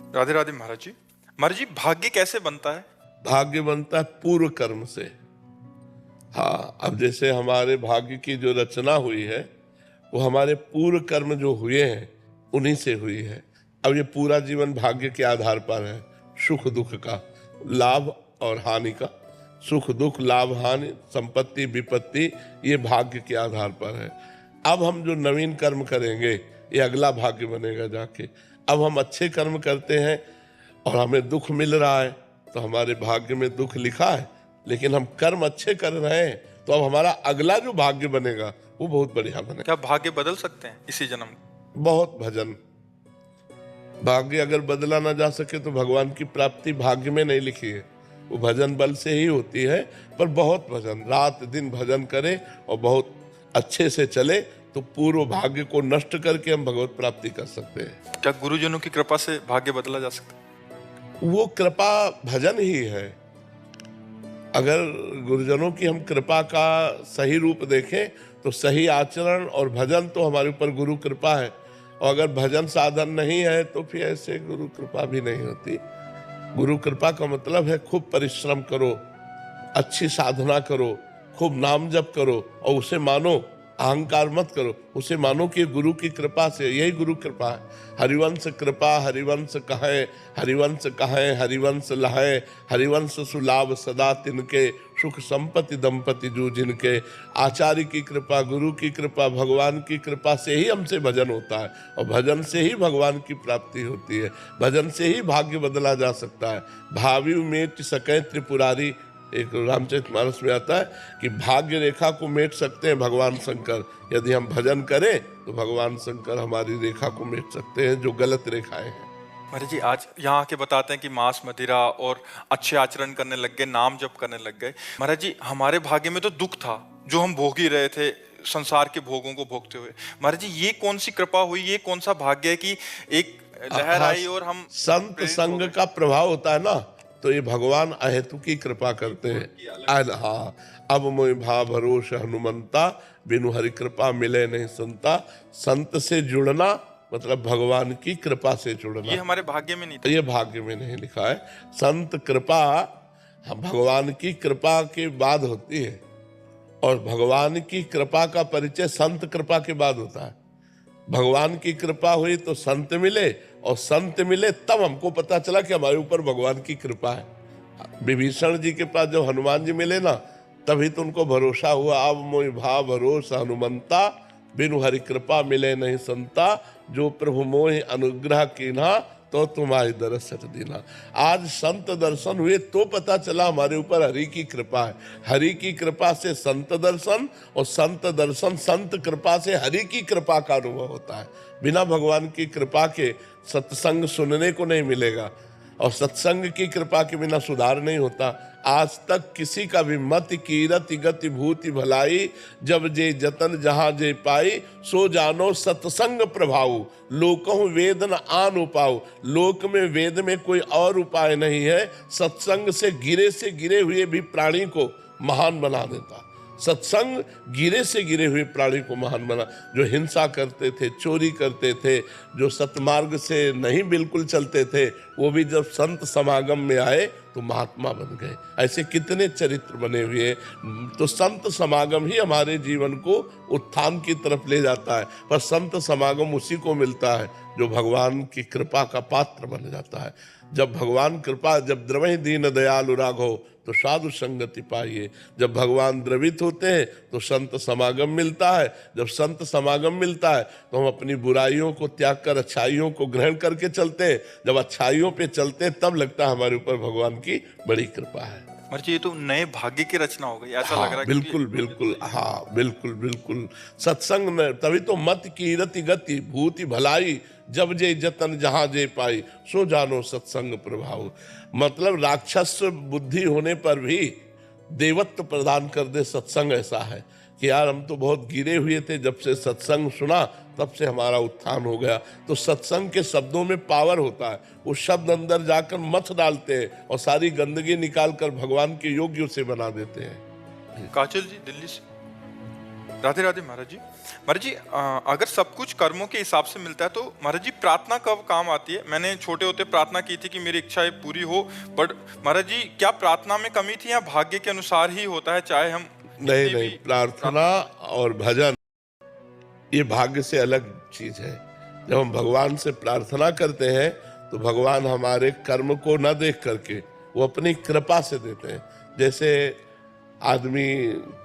राधे राधे महाराज जी। महाराज जी, भाग्य कैसे बनता है? भाग्य बनता है पूर्व कर्म से। हाँ, अब जैसे हमारे भाग्य की जो रचना हुई है वो हमारे पूर्व कर्म जो हुए हैं उन्हीं से हुई है। अब ये पूरा जीवन भाग्य के आधार पर है, सुख दुख का, लाभ और हानि का। सुख दुख, लाभ हानि, संपत्ति विपत्ति, ये भाग्य के आधार पर है। अब हम जो नवीन कर्म करेंगे ये अगला भाग्य बनेगा जाके। अब हम अच्छे कर्म करते हैं और हमें दुख मिल रहा है तो हमारे भाग्य में दुख लिखा है, लेकिन हम कर्म अच्छे कर रहे हैं तो अब हमारा अगला जो भाग्य बनेगा वो बहुत बढ़िया बनेगा। क्या भाग्य बदल सकते हैं इसी जन्म? बहुत भजन। भाग्य अगर बदला ना जा सके तो भगवान की प्राप्ति भाग्य में नहीं लिखी है, वो भजन बल से ही होती है। पर बहुत भजन, रात दिन भजन करे और बहुत अच्छे से चले तो पूर्व भाग्य को नष्ट करके हम भगवत प्राप्ति कर सकते हैं। क्या गुरुजनों की कृपा से भाग्य बदला जा सकता है? वो कृपा भजन ही है। अगर गुरुजनों की हम कृपा का सही रूप देखें तो सही आचरण और भजन तो हमारे ऊपर गुरु कृपा है, और अगर भजन साधन नहीं है तो फिर ऐसे गुरु कृपा भी नहीं होती। गुरु कृपा का मतलब है खूब परिश्रम करो, अच्छी साधना करो, खूब नाम जप करो और उसे मानो, अहंकार मत करो, उसे मानो कि गुरु की कृपा से, यही गुरु कृपा है। हरिवंश कृपा हरिवंश कहे, हरिवंश कहे हरिवंश लहे, हरिवंश सुलाभ सदा तिनके, सुख संपत्ति दंपति जो जिनके। आचार्य की कृपा, गुरु की कृपा, भगवान की कृपा से ही हमसे भजन होता है, और भजन से ही भगवान की प्राप्ति होती है। भजन से ही भाग्य बदला जा सकता है। भावी मेट सके त्रिपुरारी, एक रामचरितमानस में आता है कि भाग्य रेखा को मेट सकते हैं भगवान शंकर। यदि हम भजन करें तो भगवान शंकर हमारी रेखा को मेट सकते हैं जो गलत रेखाएं हैं। महाराज जी, आज यहाँ आके बताते हैं कि मांस मदिरा और अच्छे आचरण करने लग गए, नाम जप करने लग गए। महाराज जी, हमारे भाग्य में तो दुख था जो हम भोग ही रहे थे, संसार के भोगों को भोगते हुए। महाराज जी, ये कौन सी कृपा हुई, ये कौन सा भाग्य है कि एक लहर आई और हम संत संग का प्रभाव होता है ना, तो ये भगवान अहेतु की कृपा करते हैं। हाँ, अब मोहि भाव भरोस हनुमंता, बिनु हरि कृपा मिले नहीं संता। संत से जुड़ना मतलब भगवान की कृपा से जुड़ना। ये हमारे भाग्य में नहीं था, ये भाग्य में नहीं लिखा है। संत कृपा भगवान की कृपा के बाद होती है, और भगवान की कृपा का परिचय संत कृपा के बाद होता है। भगवान की कृपा हुई तो संत मिले, और संत मिले तब हमको पता चला कि हमारे ऊपर भगवान की कृपा है। विभीषण जी के पास जब हनुमान जी मिले ना, तभी तो उनको भरोसा हुआ। अब मोहि भाव भरोसा हनुमंता, बिनु हरि कृपा मिले नहीं संता। जो प्रभु मोहि अनुग्रह कीन्हा, तो तुम्हारी दरस दीना। आज संत दर्शन हुए तो पता चला हमारे ऊपर हरि की कृपा है। हरि की कृपा से संत दर्शन, और संत दर्शन संत कृपा से हरि की कृपा का अनुभव होता है। बिना भगवान की कृपा के सत्संग सुनने को नहीं मिलेगा, और सत्संग की कृपा के बिना सुधार नहीं होता। आज तक किसी का भी मत कीरति गति भूति भलाई, जब जे जतन जहां जे पाई, सो जानो सत्संग प्रभाव, लोकहु वेद न आन उपाऊ। लोक में वेद में कोई और उपाय नहीं है। सत्संग से गिरे हुए भी प्राणी को महान बना देता। सत्संग गिरे हुए प्राणी को महान बना। जो हिंसा करते थे, चोरी करते थे, जो सतमार्ग से नहीं बिल्कुल चलते थे, वो भी जब संत समागम में आए तो महात्मा बन गए। ऐसे कितने चरित्र बने हुए। तो संत समागम ही हमारे जीवन को उत्थान की तरफ ले जाता है। पर संत समागम उसी को मिलता है जो भगवान की कृपा का पात्र बन जाता है। जब भगवान कृपा, जब द्रवहि दीन दयालु राघव, तो साधु संगति पाइए। जब भगवान द्रवित होते हैं तो संत समागम मिलता है। जब संत समागम मिलता है तो हम अपनी बुराइयों को त्याग कर अच्छाइयों को ग्रहण करके चलते हैं। जब अच्छाइयों पे चलते हैं तब लगता है हमारे ऊपर भगवान की बड़ी कृपा है। महाराज जी, ये तो नए भाग्य की रचना हो गई, ऐसा लग रहा है। बिल्कुल बिल्कुल, हाँ बिल्कुल बिल्कुल। सत्संग में तभी तो मत कीरति गति भूति भलाई, जब जे जतन जहां जे पाई, सो जानो सत्संग प्रभाव। मतलब राक्षस बुद्धि होने पर भी देवत्व प्रदान कर दे सत्संग। ऐसा है कि यार हम तो बहुत गिरे हुए थे, जब से सत्संग सुना तब से हमारा उत्थान हो गया। तो सत्संग के शब्दों में पावर होता है। वो शब्द अंदर जाकर मथ डालते हैं और सारी गंदगी निकाल कर भगवान के योग्य से बना देते हैं। काजल जी दिल्ली से। राधे राधे महाराज जी। महाराज जी, अगर सब कुछ कर्मों के हिसाब से मिलता है तो महाराज जी प्रार्थना कब काम आती है? मैंने छोटे होते प्रार्थना की थी कि मेरी इच्छाएं पूरी हो, बट महाराज जी क्या प्रार्थना में कमी थी या भाग्य के अनुसार ही होता है, चाहे हम नहीं नहीं, प्रार्थना और भजन ये भाग्य से अलग चीज है। जब हम भगवान से प्रार्थना करते हैं तो भगवान हमारे कर्म को न देख करके वो अपनी कृपा से देते हैं। जैसे आदमी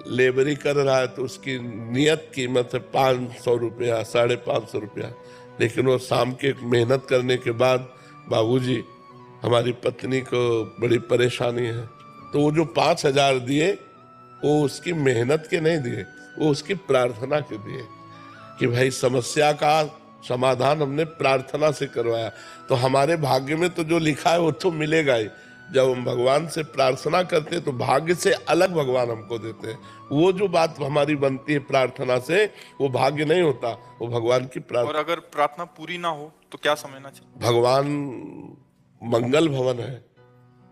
लेबरी कर रहा है तो उसकी नियत कीमत है 500 रुपया, 550 रुपया, लेकिन वो शाम के मेहनत करने के बाद, बाबूजी हमारी पत्नी को बड़ी परेशानी है, तो वो जो 5,000 दिए वो उसकी मेहनत के नहीं दिए, वो उसकी प्रार्थना के दिए कि भाई समस्या का समाधान हमने प्रार्थना से करवाया। तो हमारे भाग्य में तो जो लिखा है वो तो मिलेगा ही। जब हम भगवान से प्रार्थना करते हैं तो भाग्य से अलग भगवान हमको देते हैं। वो जो बात हमारी बनती है प्रार्थना से, वो भाग्य नहीं होता, वो भगवान की प्रार्थना। और अगर प्रार्थना पूरी ना हो तो क्या समझना चाहिए? भगवान मंगल भवन है,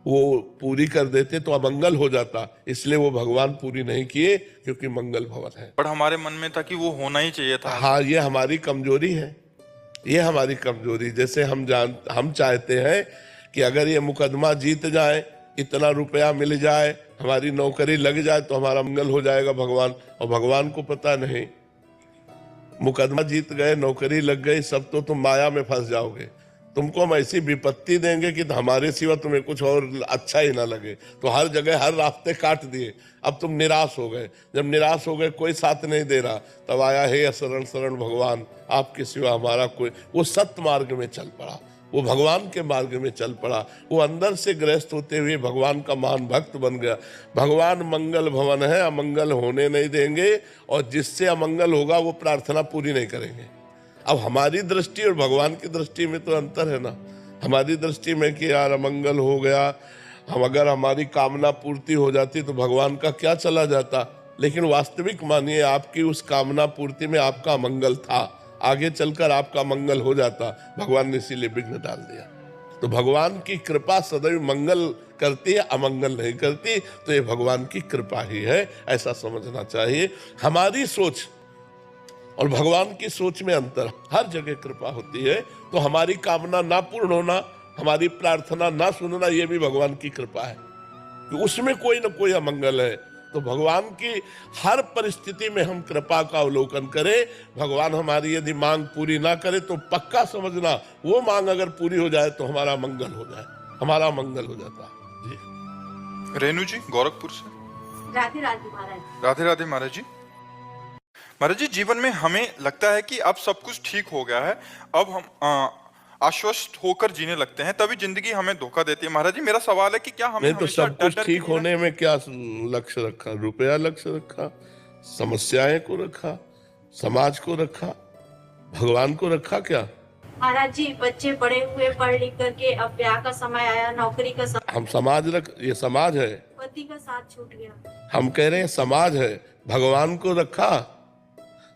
वो पूरी कर देते तो अमंगल हो जाता, इसलिए वो भगवान पूरी नहीं किए क्योंकि मंगल भवन है। पर हमारे मन में था कि वो होना ही चाहिए था। हाँ, ये हमारी कमजोरी है, ये हमारी कमजोरी। जैसे हम चाहते हैं कि अगर ये मुकदमा जीत जाए, इतना रुपया मिल जाए, हमारी नौकरी लग जाए तो हमारा मंगल हो जाएगा भगवान। और भगवान को पता नहीं, मुकदमा जीत गए, नौकरी लग गई, सब तो तुम माया में फंस जाओगे। तुमको हम ऐसी विपत्ति देंगे कि हमारे सिवा तुम्हें कुछ और अच्छा ही ना लगे। तो हर जगह हर रास्ते काट दिए, अब तुम निराश हो गए। जब निराश हो गए, कोई साथ नहीं दे रहा, तब आया हे शरण शरण भगवान, आपके सिवा हमारा कोई। वो सत्य मार्ग में चल पड़ा, वो भगवान के मार्ग में चल पड़ा, वो अंदर से गृहस्थ होते हुए भगवान का महान भक्त बन गया। भगवान मंगल भवन है, अमंगल होने नहीं देंगे, और जिससे अमंगल होगा वो प्रार्थना पूरी नहीं करेंगे। अब हमारी दृष्टि और भगवान की दृष्टि में तो अंतर है ना। हमारी दृष्टि में कि यार अमंगल हो गया, हम अगर हमारी कामना पूर्ति हो जाती तो भगवान का क्या चला जाता। लेकिन वास्तविक मानिए आपकी उस कामना पूर्ति में आपका मंगल था, आगे चलकर आपका मंगल हो जाता, भगवान ने इसीलिए विघ्न डाल दिया। तो भगवान की कृपा सदैव मंगल करती है, अमंगल नहीं करती। तो ये भगवान की कृपा ही है, ऐसा समझना चाहिए। हमारी सोच और भगवान की सोच में अंतर, हर जगह कृपा होती है। तो हमारी कामना ना पूर्ण होना, हमारी प्रार्थना ना सुनना, ये भी भगवान की कृपा है कि उसमें कोई ना कोई अमंगल है। तो भगवान की हर परिस्थिति में हम कृपा का अवलोकन करें। भगवान हमारी यदि मांग पूरी ना करे तो पक्का समझना वो मांग अगर पूरी हो जाए तो हमारा मंगल हो जाए, हमारा मंगल हो जाता जी। रेणु जी गोरखपुर से। राधे राधे महाराज। राधे राधे महाराज जी। महाराज जी, जीवन में हमें लगता है कि अब सब कुछ ठीक हो गया है, अब हम आश्वस्त होकर जीने लगते हैं, तभी जिंदगी हमें धोखा देती है। महाराज जी, मेरा सवाल है कि क्या हमें नहीं तो सब कुछ ठीक होने में क्या लक्ष्य रखा? रुपया लक्ष्य रखा, समस्याएं को रखा, समाज को रखा, भगवान को रखा क्या? महाराज जी, बच्चे बड़े हुए, पढ़ लिख करके, अब ब्याह का समय आया, नौकरी का समय, हम समाज ये समाज है, पति का साथ छूट गया। हम कह रहे हैं समाज है, भगवान को रखा।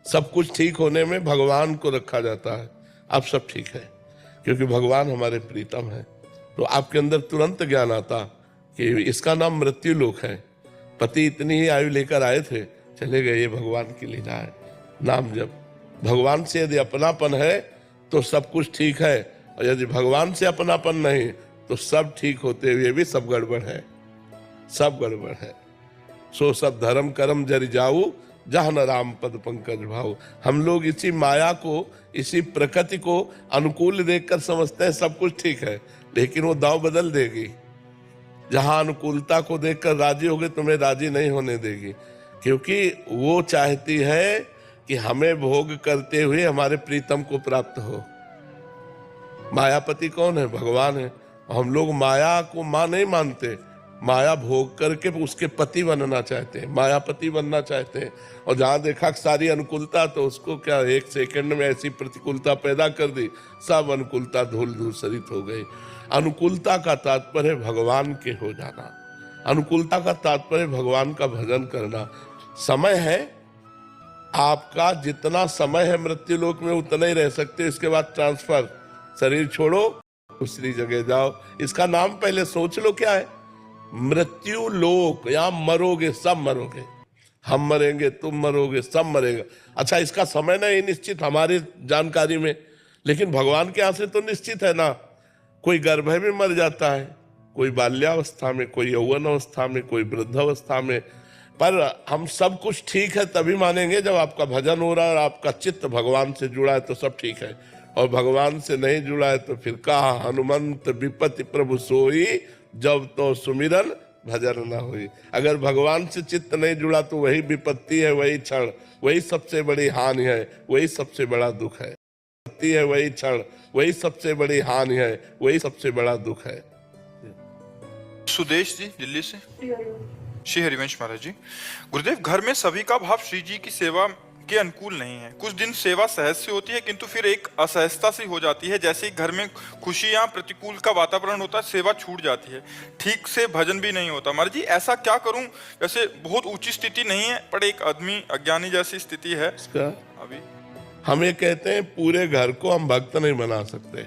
सब कुछ ठीक होने में भगवान को रखा जाता है। अब सब ठीक है क्योंकि भगवान हमारे प्रीतम है। तो आपके अंदर तुरंत ज्ञान आता कि इसका नाम मृत्यु लोक है। पति इतनी ही आयु लेकर आए थे, चले गए, ये भगवान की लीला है। नाम जब भगवान से यदि अपनापन है तो सब कुछ ठीक है, और यदि भगवान से अपनापन नहीं तो सब ठीक होते हुए भी सब गड़बड़ है, सब गड़बड़ है। सो सब धर्म कर्म जरि जाऊ, जहाँ न राम पद पंकज भाव। हम लोग इसी माया को, इसी प्रकृति को अनुकूल देखकर समझते हैं सब कुछ ठीक है, लेकिन वो दांव बदल देगी। जहां अनुकूलता को देखकर राजी होगे, तुम्हें राजी नहीं होने देगी, क्योंकि वो चाहती है कि हमें भोग करते हुए हमारे प्रीतम को प्राप्त हो। मायापति कौन है? भगवान है। हम लोग माया को मां नहीं मानते, माया भोग करके उसके पति बनना चाहते हैं, मायापति बनना चाहते हैं। और जहां देखा सारी अनुकूलता, तो उसको क्या एक सेकंड में ऐसी प्रतिकूलता पैदा कर दी, सब अनुकूलता धूल धूसरित हो गई। अनुकूलता का तात्पर्य भगवान के हो जाना, अनुकूलता का तात्पर्य भगवान का भजन करना। समय है आपका, जितना समय है मृत्यु लोक में उतना ही रह सकते, इसके बाद ट्रांसफर, शरीर छोड़ो दूसरी जगह जाओ। इसका नाम पहले सोच लो क्या है? मृत्यु लोक। या मरोगे, सब मरोगे। हम मरेंगे, तुम मरोगे, सब मरेगा। अच्छा, इसका समय नहीं निश्चित हमारी जानकारी में, लेकिन भगवान के यहाँ से तो निश्चित है ना। कोई गर्भ में मर जाता है, कोई बाल्यावस्था में, कोई यौवन अवस्था में, कोई वृद्धावस्था में। पर हम सब कुछ ठीक है तभी मानेंगे जब आपका भजन हो रहा है और आपका चित्त भगवान से जुड़ा है तो सब ठीक है, और भगवान से नहीं जुड़ा है तो फिर कहा हनुमंत विपत्ति प्रभु सोई, जब तो सुमिरन भजन न हुई। अगर भगवान से चित्त नहीं जुड़ा तो वही विपत्ति है, वही क्षण, वही सबसे बड़ी हानि है, वही सबसे बड़ा दुख है। विपत्ति है वही क्षण, वही सबसे बड़ी हानि है, वही सबसे बड़ा दुख है। सुदेश जी दिल्ली से। श्री हरिवंश महाराज जी, गुरुदेव, घर में सभी का भाव श्री जी की सेवा के अनुकूल नहीं है। कुछ दिन सेवा सहज से होती है किंतु फिर एक असहजता सी हो जाती है। जैसे ही घर में खुशी या प्रतिकूल का वातावरण होता है, सेवा छूट जाती है, ठीक से भजन भी नहीं होता। महाराज जी, ऐसा क्या करूं? वैसे बहुत ऊंची स्थिति नहीं है, पर एक आदमी अज्ञानी जैसी स्थिति है अभी। हम ये कहते हैं पूरे घर को हम भक्त नहीं बना सकते।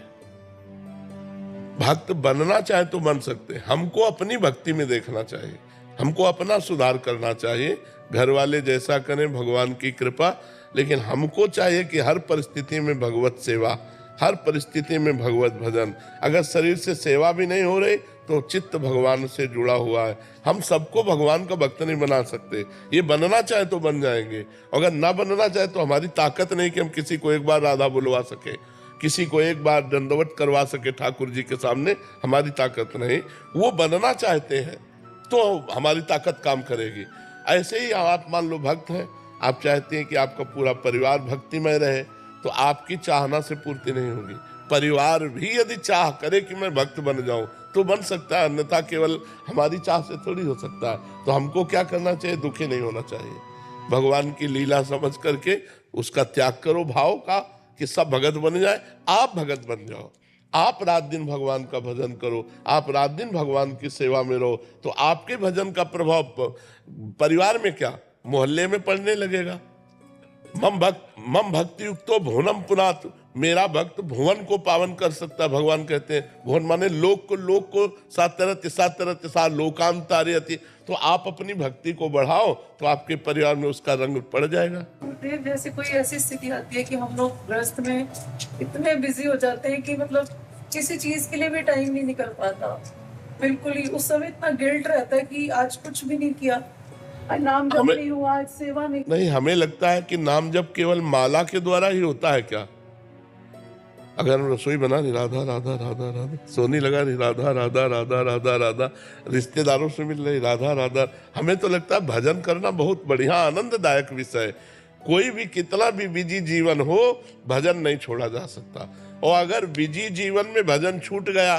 भक्त बनना चाहे तो बन सकते, हमको अपनी भक्ति में देखना चाहिए, हमको अपना सुधार करना चाहिए। घर वाले जैसा करें, भगवान की कृपा, लेकिन हमको चाहिए कि हर परिस्थिति में भगवत सेवा, हर परिस्थिति में भगवत भजन। अगर शरीर से सेवा भी नहीं हो रही तो चित्त भगवान से जुड़ा हुआ है। हम सबको भगवान का भक्त नहीं बना सकते। ये बनना चाहे तो बन जाएंगे, अगर ना बनना चाहे तो हमारी ताकत नहीं कि हम किसी को एक बार राधा बुलवा सके, किसी को एक बार दंडवत करवा सके ठाकुर जी के सामने, हमारी ताकत नहीं। वो बनना चाहते हैं तो हमारी ताकत काम करेगी। ऐसे ही आप मान लो भक्त हैं, आप चाहते हैं कि आपका पूरा परिवार भक्तिमय रहे, तो आपकी चाहना से पूर्ति नहीं होगी। परिवार भी यदि चाह करे कि मैं भक्त बन जाऊं तो बन सकता है, अन्यथा केवल हमारी चाह से थोड़ी हो सकता है। तो हमको क्या करना चाहिए? दुखी नहीं होना चाहिए। भगवान की लीला समझ करके उसका त्याग करो भाव का कि सब भगत बन जाए, आप भगत बन जाओ। आप रात दिन भगवान का भजन करो, आप रात दिन भगवान की सेवा में रहो, तो आपके भजन का प्रभाव परिवार में क्या, मोहल्ले में पड़ने लगेगा। मम भक्ति युक्तो भुवनम पुनात, मेरा भक्त भुवन को पावन कर सकता है। भगवान कहते हैं भुवन माने लोक को सात लोकांतारयति। तो आप अपनी भक्ति को बढ़ाओ तो आपके परिवार में उसका रंग पड़ जाएगा। गुरुदेव, जैसे कोई ऐसी स्थिति आती है कि हम लोग गृहस्थ में इतने बिजी हो जाते हैं कि मतलब किसी चीज के लिए भी टाइम नहीं निकल पाता, बिल्कुल ही। उस समय इतना गिल्ट रहता है कि आज कुछ भी नहीं किया, आज नाम जप नहीं हुआ, आज सेवा नहीं। हमें लगता है कि नाम जप केवल माला के द्वारा ही होता है क्या? अगर रसोई बना रही राधा राधा राधा राधा, सोनी लगा रही राधा राधा राधा राधा राधा, रिश्तेदारों से मिल रही राधा राधा, हमें तो लगता है भजन करना बहुत बढ़िया आनंददायक विषय है। कोई भी कितना भी बिजी जीवन हो, भजन नहीं छोड़ा जा सकता। और अगर बिजी जीवन में भजन छूट गया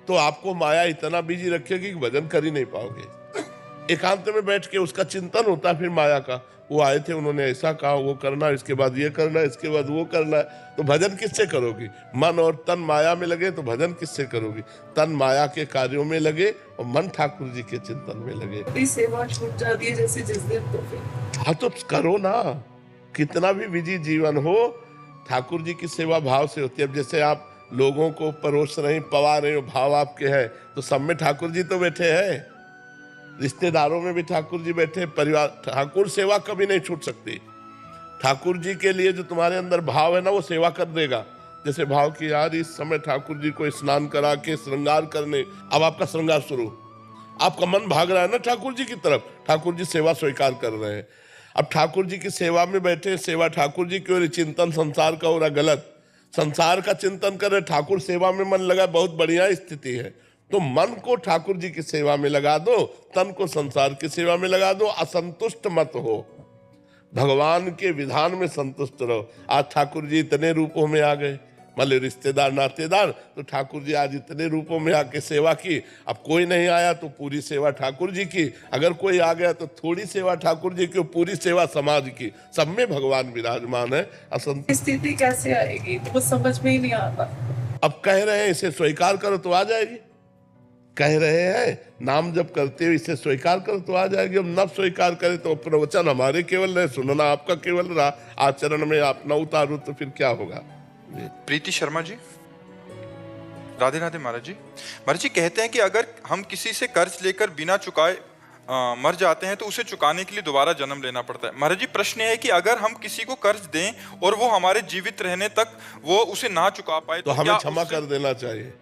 तो आपको माया इतना बिजी रखेगी कि भजन कर ही नहीं पाओगे। एकांत में बैठ के उसका चिंतन होता है फिर माया का, वो आए थे उन्होंने ऐसा कहा, वो करना, इसके बाद ये करना, इसके बाद वो करना है, तो भजन किससे करोगी? मन और तन माया में लगे तो भजन किससे करोगी? तन माया के कार्यों में लगे और मन ठाकुर जी के चिंतन में लगे। सेवा छूट जाती है जैसे जिस दिन, तो फिर हाँ तो करो ना। कितना भी बिजी जीवन हो, ठाकुर जी की सेवा भाव से होती है। अब जैसे आप लोगों को परोस रहे, पवा रहे हो, भाव आपके है, तो सब में ठाकुर जी तो बैठे हैं, रिश्तेदारों में भी ठाकुर जी बैठे, परिवार। ठाकुर सेवा कभी नहीं छूट सकती। ठाकुर जी के लिए जो तुम्हारे अंदर भाव है ना, वो सेवा कर देगा। जैसे भाव की यार इस समय ठाकुर जी को स्नान करा के श्रृंगार करने, अब आपका श्रृंगार शुरू, आपका मन भाग रहा है ना ठाकुर जी की तरफ, ठाकुर जी सेवा स्वीकार कर रहे हैं। अब ठाकुर जी की सेवा में बैठे, सेवा ठाकुर जी की और चिंतन संसार का हो रहा गलत, संसार का चिंतन कर रहे, ठाकुर सेवा में मन लगा, बहुत बढ़िया स्थिति है। तो मन को ठाकुर जी की सेवा में लगा दो, तन को संसार की सेवा में लगा दो, असंतुष्ट मत हो, भगवान के विधान में संतुष्ट रहो। आज ठाकुर जी इतने रूपों में आ गए, मतलब रिश्तेदार नातेदार, तो ठाकुर जी आज इतने रूपों में आके सेवा की। अब कोई नहीं आया तो पूरी सेवा ठाकुर जी की, अगर कोई आ गया तो थोड़ी सेवा ठाकुर जी की, पूरी सेवा समाज की। सब में भगवान विराजमान है। असंतुष्ट स्थिति कैसे आएगी तो कुछ समझ में ही नहीं आता। अब कह रहे हैं इसे स्वीकार करो तो आ जाएगी, कह रहे हैं नाम जब करते हो इसे स्वीकार करो तो आ जाएगी। अब न स्वीकार करे तो प्रवचन हमारे केवल रहे, सुनना आपका केवल रहा, आचरण में आप न उतारो तो फिर क्या होगा? प्रीति शर्मा जी, राधे राधे महाराज जी। महाराज जी कहते हैं कि अगर हम किसी से कर्ज लेकर बिना चुकाए मर जाते हैं तो उसे चुकाने के लिए दोबारा जन्म लेना पड़ता है। महाराज जी प्रश्न है कि अगर हम किसी को कर्ज दें और वो हमारे जीवित रहने तक वो उसे ना चुका पाए तो हमें क्या क्षमा उससे- कर देना चाहिए।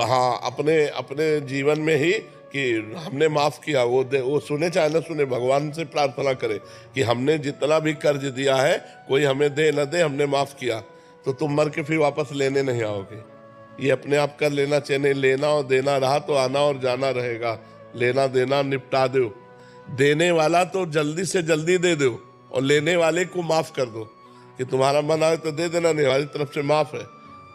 हाँ, अपने अपने जीवन में ही कि हमने माफ किया, वो सुने चाहे न सुने, भगवान से प्रार्थना करे कि हमने जितना भी कर्ज दिया है कोई हमें दे न दे, हमने माफ किया, तो तुम मर के फिर वापस लेने नहीं आओगे। ये अपने आप कर लेना चाहिए। लेना और देना रहा तो आना और जाना रहेगा। लेना देना निपटा दो। देने वाला तो जल्दी से जल्दी दे दो और लेने वाले को माफ कर दो कि तुम्हारा मन आए तो दे देना, नहीं हमारी तरफ से माफ है,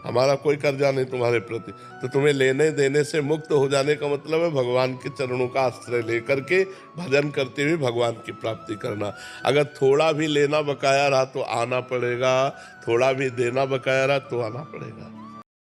हमारा कोई कर्जा नहीं तुम्हारे प्रति। तो तुम्हें लेने देने से मुक्त हो जाने का मतलब है भगवान के चरणों का आश्रय लेकर के भजन करते हुए भगवान की प्राप्ति करना। अगर थोड़ा भी लेना बकाया रहा तो आना पड़ेगा, थोड़ा भी देना बकाया रहा तो आना पड़ेगा।